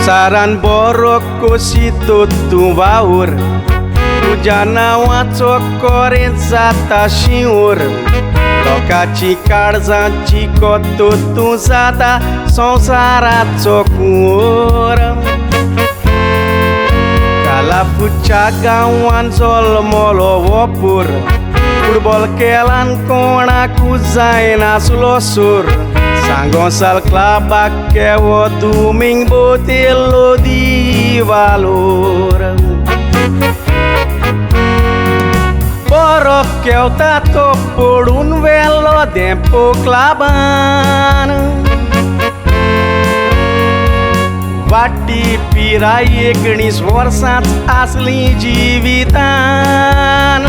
Saran boroko situtu baur Tujana wacok korin zata shiur Lokaci karzan ciko tutu zata Sonsarat cokur Kala pucagawan zol molo wopur Furbol kelan kona kuzaina sulosur Sanggonsal klabak kewo tuming botelo di valor Borok keu tato por un velo tempo klaban Vati pirai eknis वर्षात asli जीवितान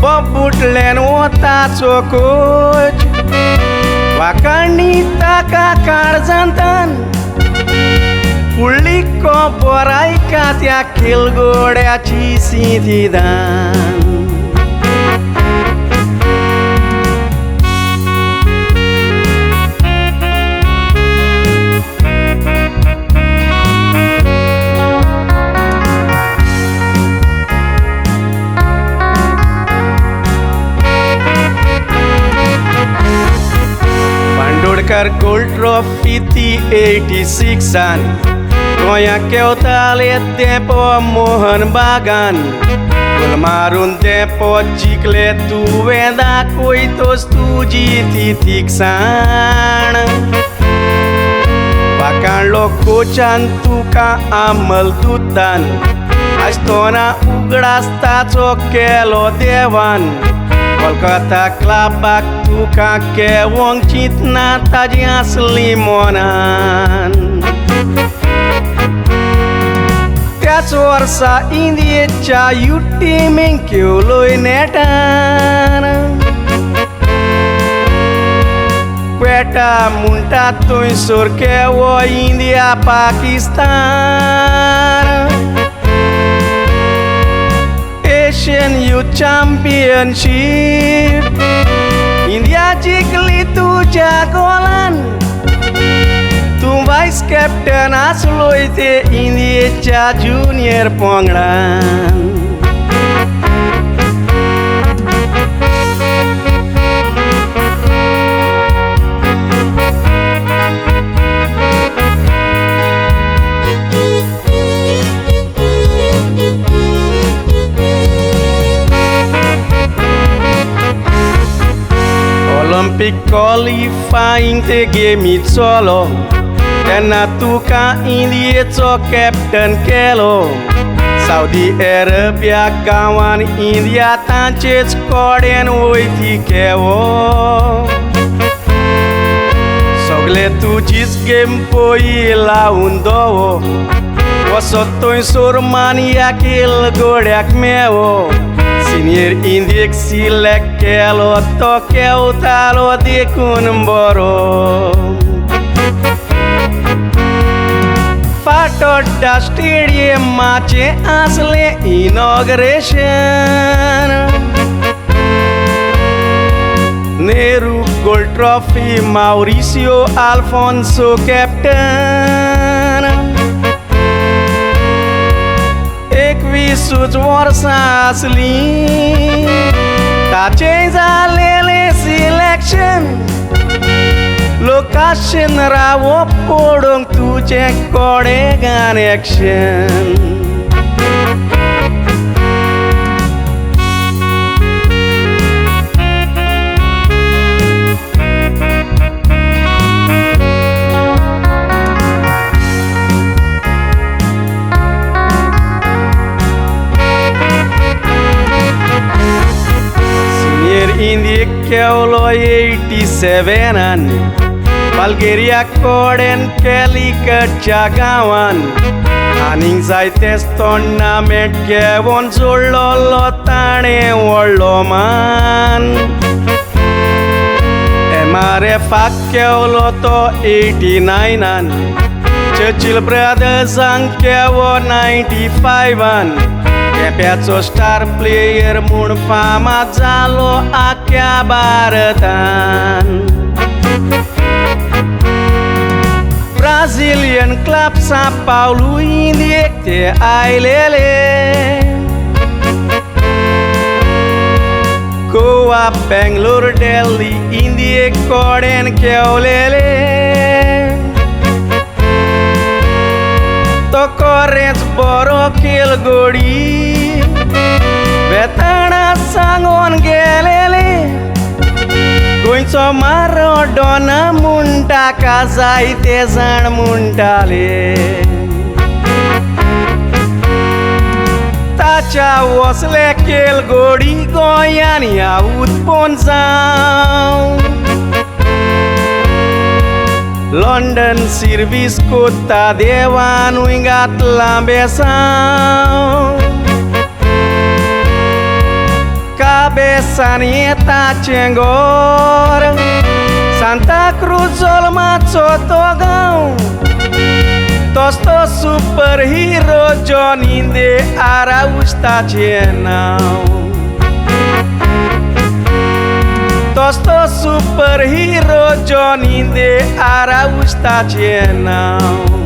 Bobutlen wota cokoj Wakanita kakar jantan Puliko borai katya kilgoड्याची सिंधिदान Bandodkar gold trophy ती 86 गोंया केवताले तेंपो मोहन बागान गोल मारून तेंपो जिखले तुवें दाखयतोस तुजी ती तिखसाण वाकाणलो कोचान तुका अमल दुतान आसतना उगडास ताचो केलो देवान Kolkata klabak tuka ke wong citna taji asli monan त्याच वर्सा इंडियेच्या युटीमिंग केलोय नेटान पेटा म्हणटा थंयसर केवो India Pakistan Asian Youth Championship India जिंकली तुझ्या गोलान तू वाइस कॅप्टन असलोय ते इंडियेच्या ज्युनियर पंगडान Olympic qualifying te game solo Tenna tuka Indiacho captain kelo Saudi Arabia gawan India tanches koden oiti kewo Sogle tujis game poi laun dowo Wasotoin surmania kil godyak mewo Senior Indiek silek kelo to keutalo dikun boro Fatoda Stadium match asle inauguration Nehru Gold Trophy Mauricio Alfonso captain एकवीस वर्षां असली ताचे झालेले selection लोकांशन रावो पडोंक तुझे कोडेगान action India kevlo 87 Bulgaria koden Calicut gawan Aning zaites tournament kevon zullo lotane wollo man MRF kevlo to 89 Churchill brothers ang kevo 95 Kepiacho star player mun famat zalo akhya Bharatan Brazilian Club São Paulo India te ai lele Goa Bangalore Delhi India koden keu lele Tocorens boro kel godi Betana sangon gelele Goinso Maradona munta kazai tezan muntale Tacha wasle kel godi goiani out ponzau London service kota dewan wingat lambesau Cabeçaneta Chenggor Santa Cruz Olmat Sotogão Tosto superhero Johnny de Araújo Tajenau Tosto superhero Johnny de Araújo Tajenau